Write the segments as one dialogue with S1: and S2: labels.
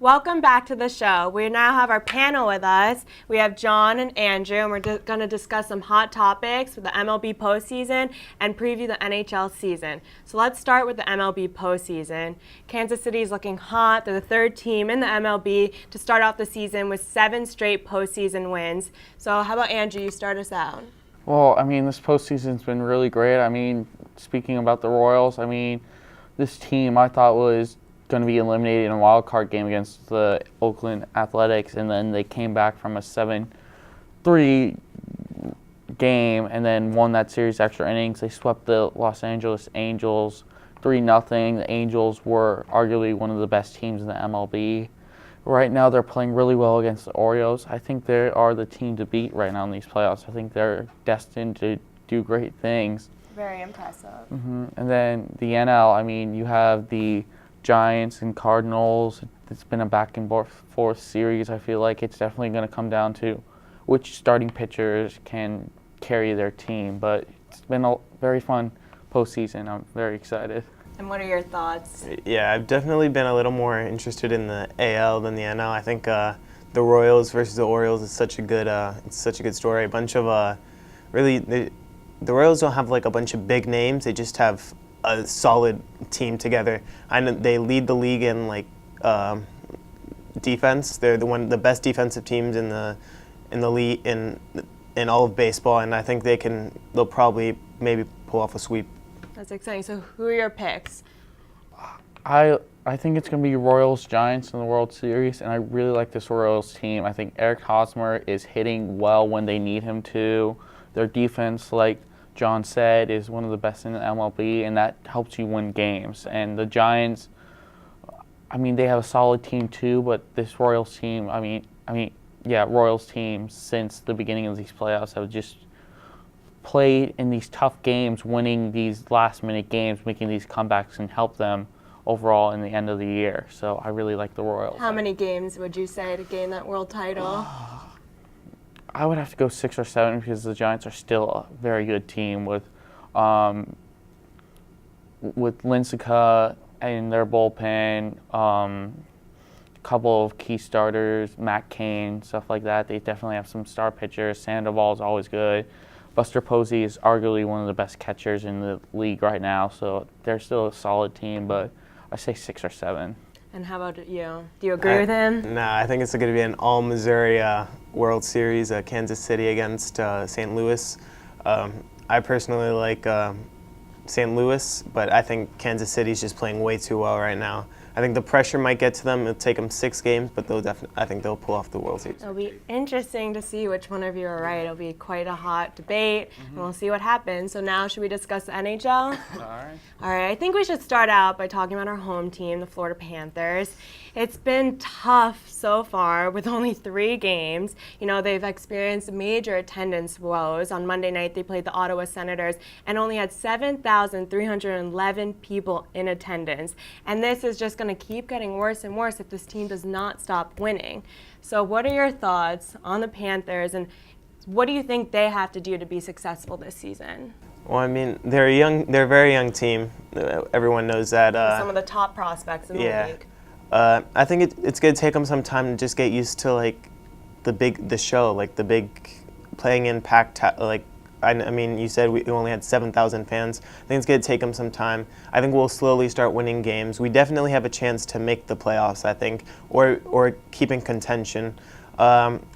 S1: Welcome back to the show. We now have our panel with us. We have John and Andrew, and we're going to discuss some hot topics for the MLB postseason and preview the NHL season. So let's start with the MLB postseason. Kansas City is looking hot. They're the third team in the MLB to start off the season with 7 straight postseason wins. So how about Andrew, you start us out?
S2: Well, this postseason's been really great. Speaking about the Royals, this team I thought was going to be eliminated in a wild card game against the Oakland Athletics, and then they came back from a 7-3 game and then won that series extra innings. They swept the Los Angeles Angels 3-0. The Angels were arguably one of the best teams in the MLB. Right now they're playing really well against the Orioles. I think they are the team to beat right now in these playoffs. I think they're destined to do great things.
S1: Very impressive.
S2: And then the NL, you have the Giants and Cardinals. It's been a back and forth series. I feel like it's definitely going to come down to which starting pitchers can carry their team. But it's been a very fun postseason. I'm very excited.
S1: And what are your thoughts?
S3: Yeah, I've definitely been a little more interested in the AL than the NL. I think the Royals versus the Orioles is such a good story. A bunch of the Royals don't have like a bunch of big names. They just have a solid team together. I know they lead the league in defense. They're the best defensive teams in the league in all of baseball, and I think they'll probably maybe pull off a sweep.
S1: That's exciting. So who are your picks?
S2: I think it's going to be Royals Giants in the World Series, and I really like this Royals team. I think Eric Hosmer is hitting well when they need him to. Their defense, like John said, is one of the best in the MLB, and that helps you win games. And the Giants, they have a solid team too, but this Royals team, Royals team since the beginning of these playoffs have just played in these tough games, winning these last-minute games, making these comebacks, and help them overall in the end of the year. So I really like the Royals.
S1: How many games would you say to gain that world title?
S2: I would have to go 6 or 7 because the Giants are still a very good team with Lincecum in their bullpen, a couple of key starters, Matt Cain, stuff like that. They definitely have some star pitchers. Sandoval is always good. Buster Posey is arguably one of the best catchers in the league right now, so they're still a solid team, but I say 6 or 7.
S1: And how about you? Do you agree with him?
S3: Nah, I think it's going to be an all-Missouri World Series, Kansas City against St. Louis. I personally like St. Louis, but I think Kansas City's just playing way too well right now. I think the pressure might get to them. It'll take them 6 games, but I think they'll pull off the World Series.
S1: It'll be interesting to see which one of you are right. It'll be quite a hot debate, and we'll see what happens. So now, should we discuss the NHL? All right. I think we should start out by talking about our home team, the Florida Panthers. It's been tough so far with only 3 games. They've experienced major attendance woes. On Monday night, they played the Ottawa Senators and only had 7,311 people in attendance. And this is just going to keep getting worse and worse if this team does not stop winning. So what are your thoughts on the Panthers, and what do you think they have to do to be successful this season?
S3: Well, they're a very young team. Everyone knows that.
S1: Some of the top prospects in the league.
S3: I think it's going to take them some time to just get used to the show, the big playing in packed. You said we only had 7,000 fans. I think it's going to take them some time. I think we'll slowly start winning games. We definitely have a chance to make the playoffs, I think, or keep in contention.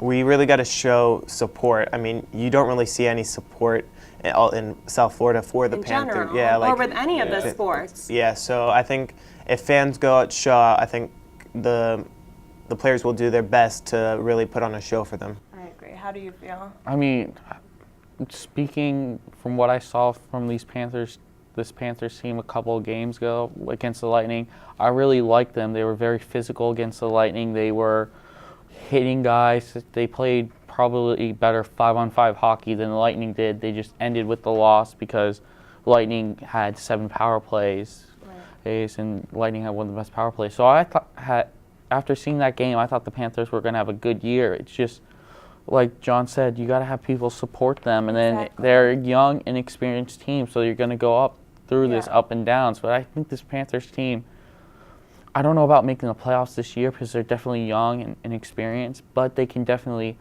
S3: We really got to show support. You don't really see any support in South Florida for the Panthers.
S1: Or with any of the sports.
S3: Yeah, so I think if fans go out show, I think the players will do their best to really put on a show for them.
S1: I agree. How do you feel?
S2: Speaking from what I saw from this Panthers team a couple of games ago against the Lightning, I really liked them. They were very physical against the Lightning. They were hitting guys. They played probably better 5-on-5 hockey than the Lightning did. They just ended with the loss because Lightning had 7 power plays, and Lightning had one of the best power plays. So after seeing that game, I thought the Panthers were going to have a good year. It's just, like John said, you got to have people support them, and then they're a young, inexperienced team, so you're going to go up through this up and downs. But I think this Panthers team, I don't know about making the playoffs this year because they're definitely young and inexperienced, but they can definitely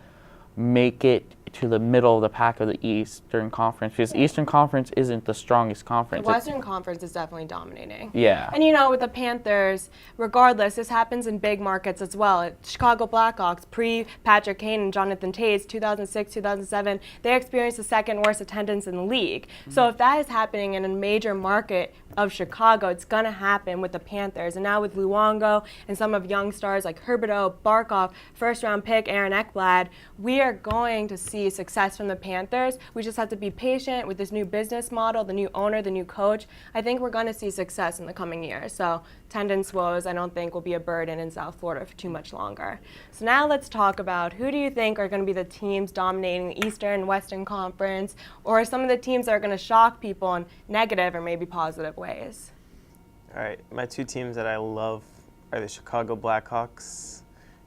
S2: make it to the middle of the pack of the Eastern Conference because Eastern Conference isn't the strongest
S1: The
S2: conference.
S1: Western Conference is definitely dominating.
S2: Yeah.
S1: And with the Panthers, regardless, this happens in big markets as well. Chicago Blackhawks, pre-Patrick Kane and Jonathan Toews, 2006, 2007, they experienced the second worst attendance in the league. So if that is happening in a major market of Chicago, it's going to happen with the Panthers. And now with Luongo and some of young stars like Huberdeau, Barkov, first-round pick Aaron Ekblad, we are going to see success from the Panthers. We just have to be patient with this new business model, the new owner, the new coach. I think we're going to see success in the coming years. So attendance woes, I don't think, will be a burden in South Florida for too much longer. So now let's talk about who do you think are going to be the teams dominating the Eastern and Western Conference, or some of the teams that are going to shock people in negative or maybe positive ways?
S3: All right, my two teams that I love are the Chicago Blackhawks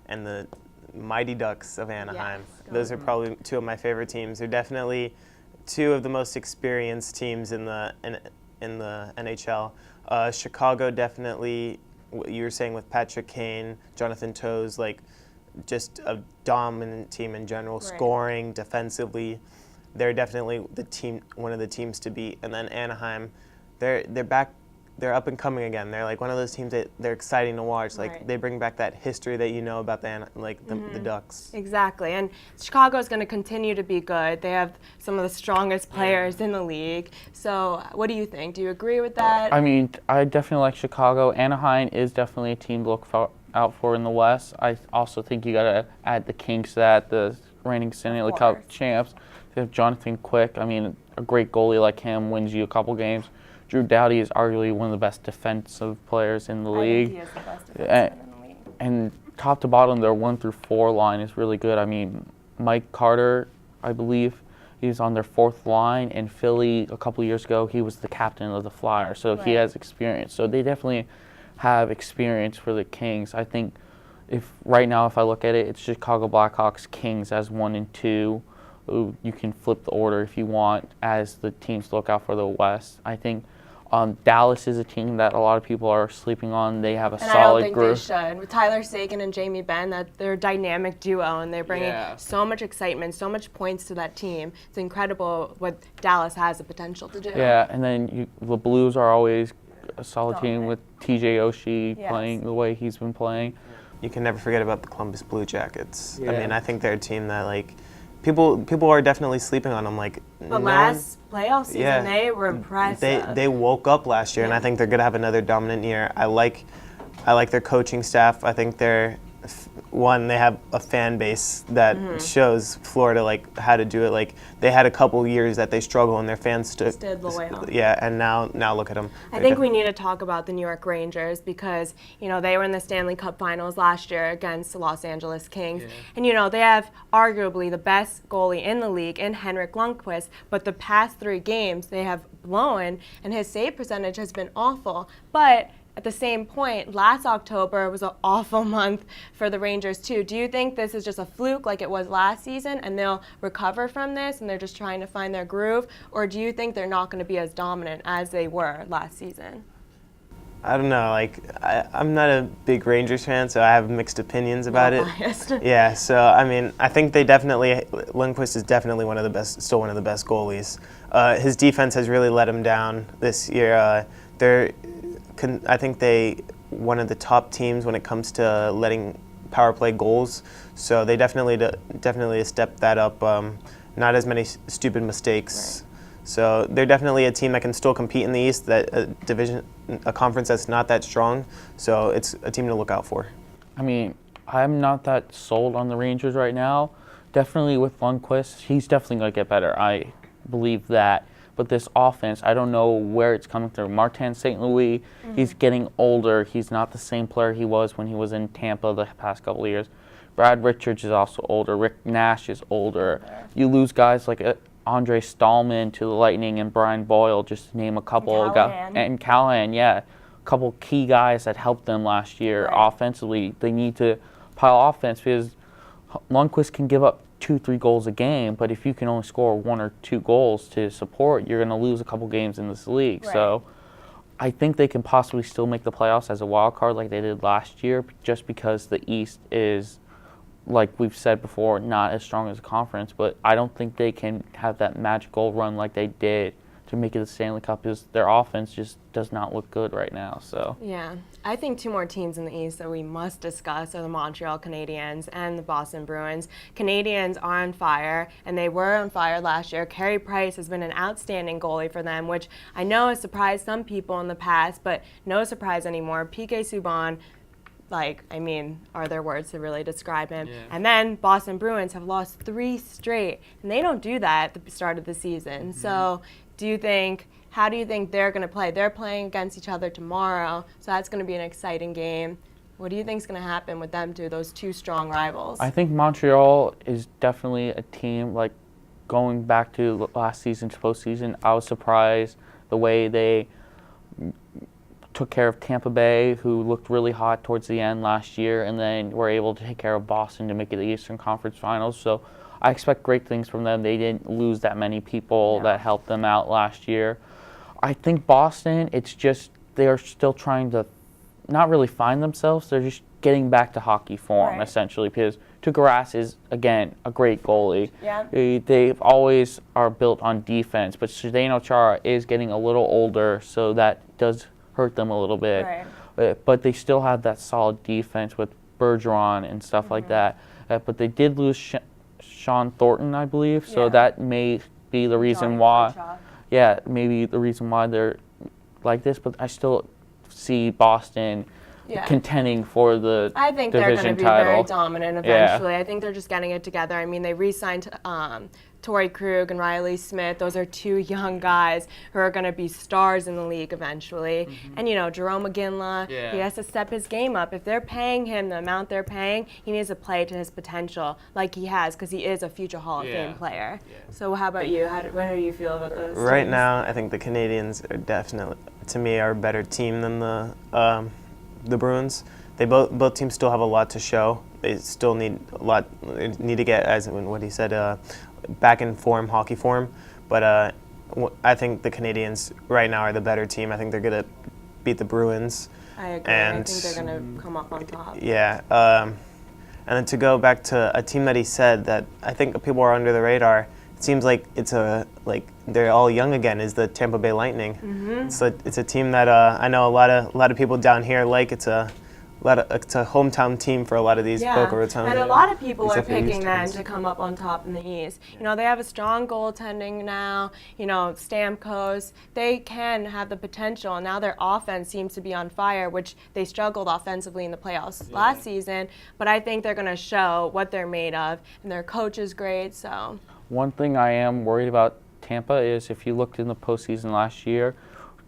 S3: and the Mighty Ducks of Anaheim.
S1: Yes.
S3: Those are probably two of my favorite teams. They're definitely two of the most experienced teams in the NHL. Chicago definitely, what you were saying with Patrick Kane, Jonathan Toews, like just a dominant team in general,
S1: Right.
S3: scoring, defensively. They're definitely the team, one of the teams to beat. And then Anaheim, they're back. They're up and coming again. They're like one of those teams that they're exciting to watch. Like
S1: Right.
S3: they bring back that history that you know about the Ducks.
S1: Exactly, and Chicago is going to continue to be good. They have some of the strongest players in the league. So what do you think? Do you agree with that?
S2: I mean, I definitely like Chicago. Anaheim is definitely a team to look out for in the West. I also think you got to add the Kings to that, the reigning Stanley Cup
S1: course.
S2: champs. They have Jonathan Quick. I mean, a great goalie like him wins you a couple games. Drew Doughty is arguably one of the best defensive players in the league.
S1: I think he is the best
S2: And,
S1: defenseman in the league.
S2: and top to bottom, their 1-4 line is really good. I mean, Mike Carter, I believe, he's on their fourth line. In Philly, a couple years ago, he was the captain of the Flyers, so he
S1: Right.
S2: has experience. So they definitely have experience for the Kings. I think if right now, if I look at it, it's Chicago Blackhawks, Kings as 1 and 2. You can flip the order if you want as the teams to look out for the West. I think Dallas is a team that a lot of people are sleeping on. They have a
S1: And I don't
S2: solid
S1: think
S2: group.
S1: they should. With Tyler Seguin and Jamie Benn, that they're a dynamic duo, and they're bringing
S2: Yeah.
S1: so much excitement, so much points to that team. It's incredible what Dallas has the potential to do.
S2: Yeah, and then the Blues are always a solid team with TJ Oshie
S1: Yes.
S2: playing the way he's been playing.
S3: You can never forget about the Columbus Blue Jackets. I
S2: Yeah.
S3: mean, I think they're a team that like people are definitely sleeping on them. Like
S1: But last playoff season,
S3: Yeah.
S1: they were impressive.
S3: they woke up last year, and I think they're gonna have another dominant year. I like their coaching staff. I think they're they have a fan base that shows Florida like how to do it. Like they had a couple years that they struggled, and their fans
S1: Stood the way home.
S3: Yeah, and now look at them.
S1: I think we need to talk about the New York Rangers because, they were in the Stanley Cup Finals last year against the Los Angeles Kings. And, they have arguably the best goalie in the league in Henrik Lundqvist, but the past 3 games they have blown, and his save percentage has been awful. But at the same point, last October was an awful month for the Rangers too. Do you think this is just a fluke like it was last season and they'll recover from this and they're just trying to find their groove? Or do you think they're not going to be as dominant as they were last season?
S3: I don't know. Like I'm not a big Rangers fan, so I have mixed opinions about it.
S1: Biased.
S3: Yeah, so I mean, I think Lundqvist is definitely still one of the best goalies. His defense has really let him down this year. I think they one of the top teams when it comes to letting power play goals. So they definitely stepped that up. Not as many stupid mistakes.
S1: Right.
S3: So they're definitely a team that can still compete in the East. That a conference that's not that strong. So it's a team to look out for.
S2: I mean, I'm not that sold on the Rangers right now. Definitely with Lundqvist, he's definitely going to get better. I believe that. But this offense, I don't know where it's coming through. Martin St. Louis, he's getting older. He's not the same player he was when he was in Tampa the past couple of years. Brad Richards is also older. Rick Nash is older. You lose guys like Andre Stallman to the Lightning and Brian Boyle, just to name a couple of guys. And Callahan, yeah. A couple key guys that helped them last year offensively. They need to pile offense because Lundqvist can give up 2-3 goals a game, but if you can only score 1 or 2 goals to support, you're going to lose a couple games in this league.
S1: Right.
S2: So I think they can possibly still make the playoffs as a wild card like they did last year, just because the East is, like we've said before, not as strong as a conference. But I don't think they can have that magical run like they did to make it the Stanley Cup, because their offense just does not look good right now. So
S1: yeah, I think two more teams in the East that we must discuss are the Montreal Canadiens and the Boston Bruins. Canadiens are on fire, and they were on fire last year. Carey Price has been an outstanding goalie for them, which I know has surprised some people in the past, but no surprise anymore. PK Subban, are there words to really describe him? Yeah. And then Boston Bruins have lost 3 straight, and they don't do that at the start of the season. So how do you think they're going to play? They're playing against each other tomorrow, so that's going to be an exciting game. What do you think is going to happen with them two, those two strong rivals?
S2: I think Montreal is definitely a team, like going back to last season's postseason, I was surprised the way they took care of Tampa Bay, who looked really hot towards the end last year, and then were able to take care of Boston to make it the Eastern Conference Finals. So I expect great things from them. They didn't lose that many people that helped them out last year. I think Boston, it's just they are still trying to not really find themselves. They're just getting back to hockey form, essentially, because Tuukka Rask is, again, a great goalie.
S1: Yeah.
S2: They always are built on defense, but Zdeno Chara is getting a little older, so that does hurt them a little bit.
S1: Right.
S2: But they still have that solid defense with Bergeron and stuff like that. But they did lose Sean Thornton, I believe, so that may be the reason why. Maybe the reason why they're like this. But I still see Boston contending for the division title.
S1: I think they're going to be very dominant eventually. I think they're just getting it together. I mean, they re-signed Torrey Krug and Riley Smith. Those are 2 young guys who are going to be stars in the league eventually. And, Jerome McGinley, he has to step his game up. If they're paying him the amount they're paying, he needs to play to his potential like he has, because he is a future Hall of Fame player. So how about you? What do you feel about those
S3: Right
S1: teams?
S3: now, I think the Canadiens are definitely, to me, are a better team than the Bruins. They both teams still have a lot to show. They still need to get, as what he said, back in form, hockey form. But I think the Canadiens right now are the better team. I think they're going to beat the Bruins.
S1: I agree. I think they're going to come up on top.
S3: Yeah. And then to go back to a team that he said that I think people are under the radar, it seems like they're all young again, is the Tampa Bay Lightning. So it's a team that I know a lot of people down here like. It's a hometown team for a lot of these Boca Raton.
S1: And a lot of people are picking them to come up on top in the East. They have a strong goaltending now. Stamkos, they can have the potential. And now their offense seems to be on fire, which they struggled offensively in the playoffs last season. But I think they're going to show what they're made of, and their coach is great. So
S2: one thing I am worried about Tampa is, if you looked in the postseason last year,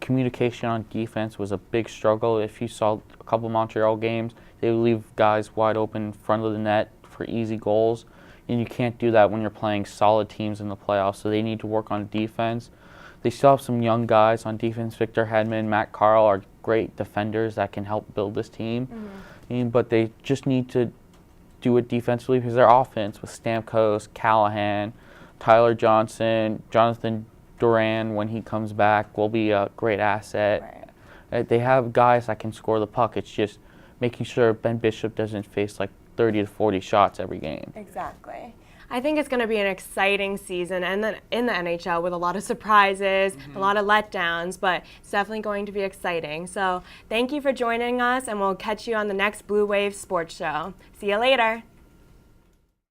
S2: communication on defense was a big struggle. If you saw a couple Montreal games, they would leave guys wide open in front of the net for easy goals, and you can't do that when you're playing solid teams in the playoffs, so they need to work on defense. They still have some young guys on defense. Victor Hedman, Matt Carle are great defenders that can help build this team, but they just need to do it defensively, because their offense with Stamkos, Callahan, Tyler Johnson, Jonathan Duran, when he comes back, will be a great asset. They have guys that can score the puck. It's just making sure Ben Bishop doesn't face 30 to 40 shots every game.
S1: Exactly. I think it's going to be an exciting season, and then in the NHL with a lot of surprises, a lot of letdowns, but it's definitely going to be exciting. So thank you for joining us, and we'll catch you on the next Blue Wave Sports Show. See you later.